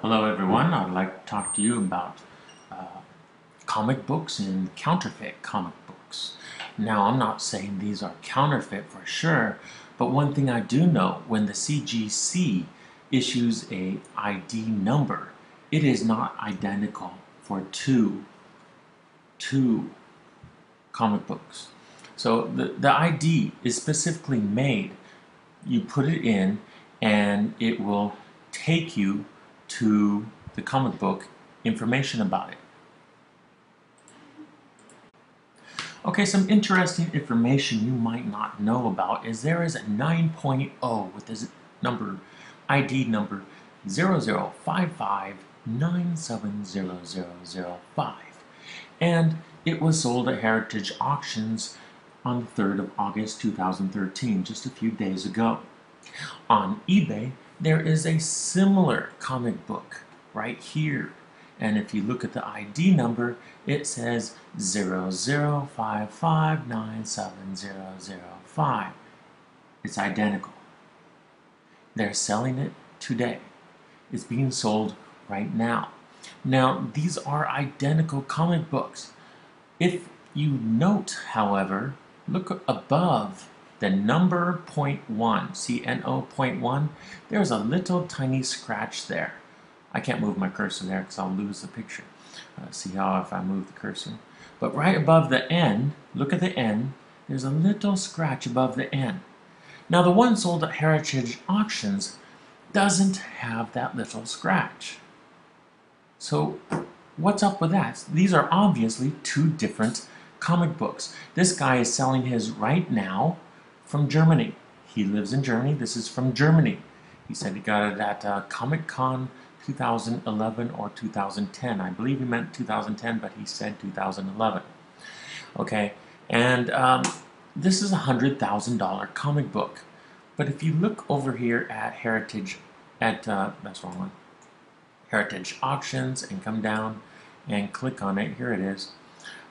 Hello everyone, I'd like to talk to you about comic books and counterfeit comic books. Now I'm not saying these are counterfeit for sure, but one thing I do know, when the CGC issues a ID number, it is not identical for two comic books. So the ID is specifically made. You put it in and it will take you to the comic book information about it. Okay, some interesting information you might not know about is there is a 9.0 with this number, ID number 0055970005, and it was sold at Heritage Auctions on the 3rd of August 2013, just a few days ago. On eBay, there is a similar comic book right here. And if you look at the ID number, it says 0055970005. It's identical. They're selling it today. It's being sold right now. Now, these are identical comic books. If you note, however, look above the number 0.1, see NO.1, there's a little tiny scratch there. I can't move my cursor there because I'll lose the picture. See how if I move the cursor. But right above the N, look at the N, there's a little scratch above the N. Now the one sold at Heritage Auctions doesn't have that little scratch. So what's up with that? These are obviously two different comic books. This guy is selling his right now from Germany. He lives in Germany. This is from Germany. He said he got it at Comic-Con 2011 or 2010. I believe he meant 2010, but he said 2011. Okay, and this is a $100,000 comic book. But if you look over here at Heritage, that's wrong one, Heritage Auctions, and come down and click on it, here it is.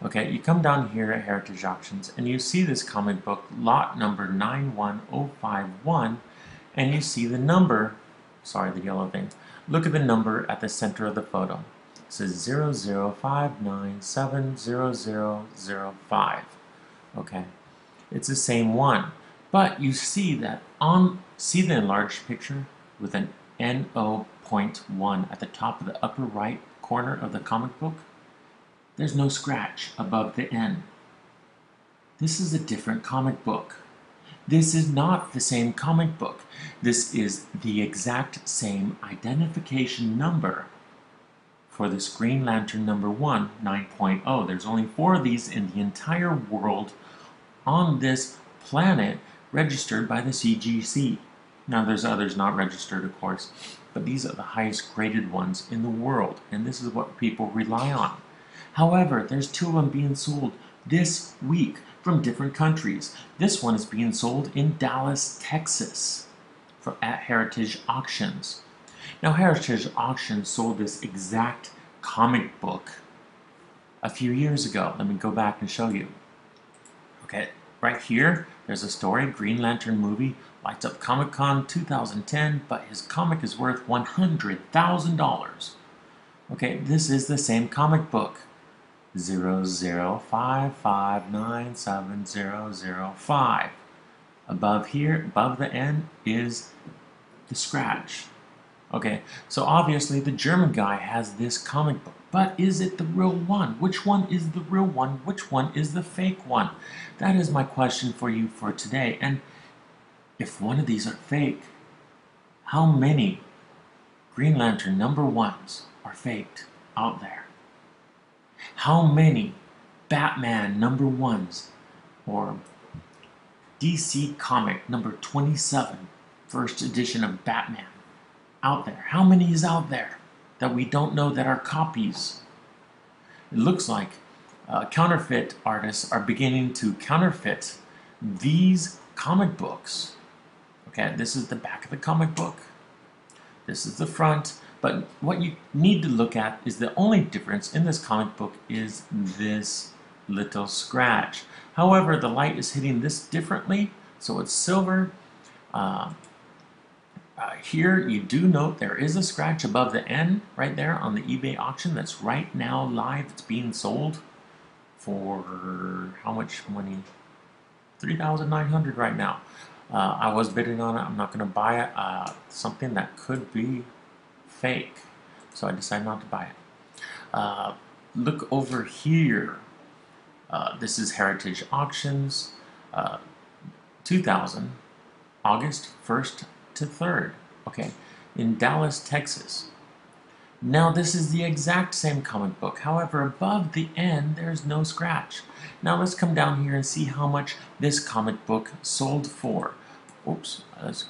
Okay, you come down here at Heritage Auctions and you see this comic book, lot number 91051, and you see the number, sorry, the yellow thing. Look at the number at the center of the photo. It says 0059700005. Okay, it's the same one, but you see that see the enlarged picture with an NO.1 at the top of the upper right corner of the comic book? There's no scratch above the N. This is a different comic book. This is not the same comic book. This is the exact same identification number for this Green Lantern number 1, 9.0. There's only 4 of these in the entire world on this planet registered by the CGC. Now there's others not registered, of course, but these are the highest graded ones in the world, and this is what people rely on. However, there's 2 of them being sold this week from different countries. This one is being sold in Dallas, Texas at Heritage Auctions. Now, Heritage Auctions sold this exact comic book a few years ago. Let me go back and show you. Okay, right here, there's a story, Green Lantern movie, lights up Comic-Con 2010, but his comic is worth $100,000. Okay, this is the same comic book. 0055970005. Above here, above the N, is the scratch. Okay, so obviously the German guy has this comic book, but is it the real one? Which one is the real one? Which one is the fake one? That is my question for you for today. And if one of these are fake, how many Green Lantern number 1s are faked out there? How many Batman number 1s or DC comic number 27, first edition of Batman, out there? How many is out there that we don't know that are copies? It looks like counterfeit artists are beginning to counterfeit these comic books. Okay, this is the back of the comic book. This is the front. But what you need to look at is the only difference in this comic book is this little scratch. However, the light is hitting this differently, so it's silver. Here you do note there is a scratch above the N right there on the eBay auction that's right now live. It's being sold for how much money? 3,900 right now. I was bidding on it. I'm not going to buy it. Something that could be fake, so I decided not to buy it. Look over here. This is Heritage Auctions, 2000, August 1st to 3rd, okay, in Dallas, Texas. Now this is the exact same comic book, however above the N there's no scratch. Now let's come down here and see how much this comic book sold for. Oops, let's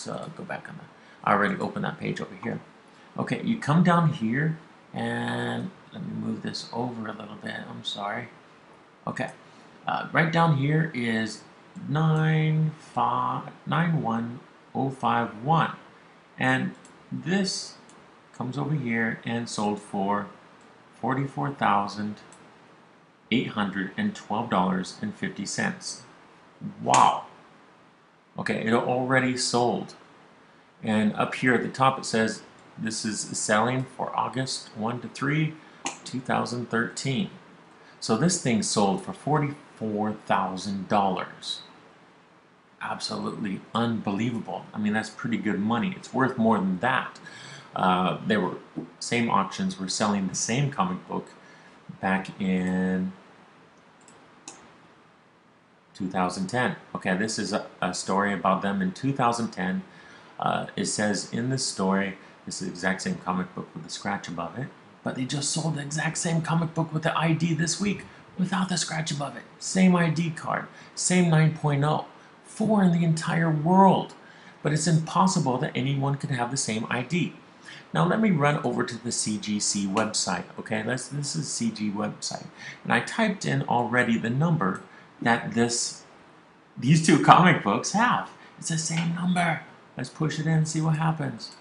go back on that. I already opened that page over here. Okay, you come down here and let me move this over a little bit, I'm sorry. Okay, right down here is 91051, and this comes over here and sold for $44,812.50. Wow. Okay, it already sold. And up here at the top it says this is selling for August 1 to 3, 2013. So this thing sold for $44,000. Absolutely unbelievable. I mean, that's pretty good money. It's worth more than that. Same auctions were selling the same comic book back in 2010. Okay, this is a story about them in 2010. It says in this story, this is the exact same comic book with the scratch above it, but they just sold the exact same comic book with the ID this week without the scratch above it. Same ID card, same 9.0, 4 in the entire world. But it's impossible that anyone could have the same ID. Now let me run over to the CGC website, okay? This is CG website. And I typed in already the number that these two comic books have. It's the same number. Let's push it in and see what happens.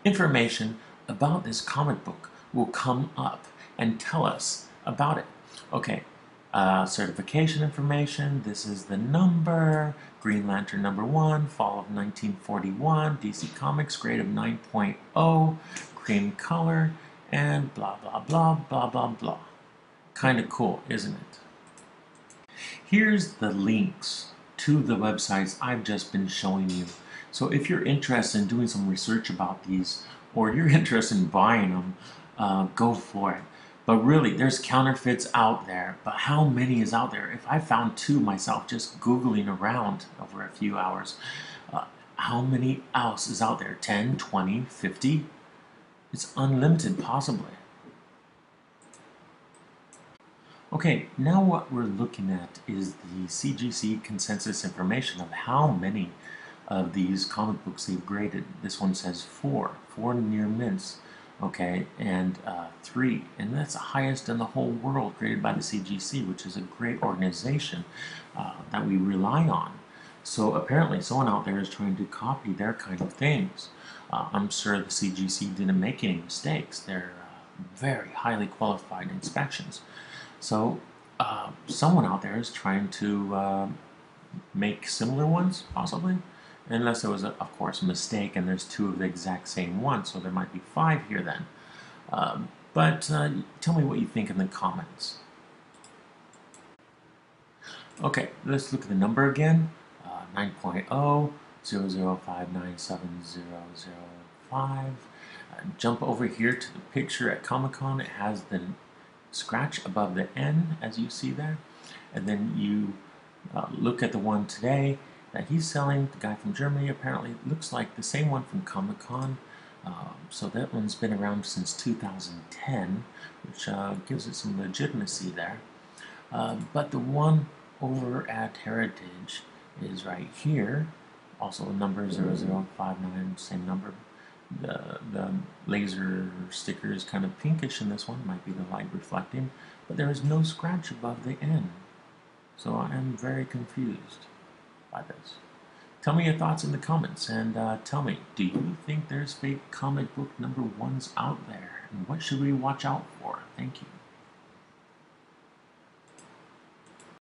Information about this comic book will come up and tell us about it. Okay, certification information, this is the number, Green Lantern #1, fall of 1941, DC Comics, grade of 9.0, cream color, and blah blah blah blah blah blah. Kind of cool, isn't it? Here's the links to the websites I've just been showing you. So if you're interested in doing some research about these, or you're interested in buying them, go for it. But really, there's counterfeits out there, but how many is out there? If I found 2 myself just Googling around over a few hours, how many else is out there? 10, 20, 50? It's unlimited, possibly. Okay, now what we're looking at is the CGC consensus information of how many of these comic books they've graded. This one says 4 near mints, okay, and 3, and that's the highest in the whole world graded by the CGC, which is a great organization that we rely on. So apparently someone out there is trying to copy their kind of things. I'm sure the CGC didn't make any mistakes. They're very highly qualified inspections. So someone out there is trying to make similar ones, possibly. Unless there was, of course, a mistake and there's 2 of the exact same one, so there might be 5 here then. But tell me what you think in the comments. Okay, let's look at the number again. 9.0, 00597005. Jump over here to the picture at Comic-Con. It has the scratch above the N, as you see there. And then you look at the one today that he's selling, the guy from Germany. Apparently it looks like the same one from Comic-Con. So that one's been around since 2010, which gives it some legitimacy there. But the one over at Heritage is right here. Also number 0059, same number. The laser sticker is kind of pinkish in this one, might be the light reflecting, but there is no scratch above the N. So I am very confused by this. Tell me your thoughts in the comments, and tell me, do you think there's fake comic book #1s out there? And what should we watch out for? Thank you.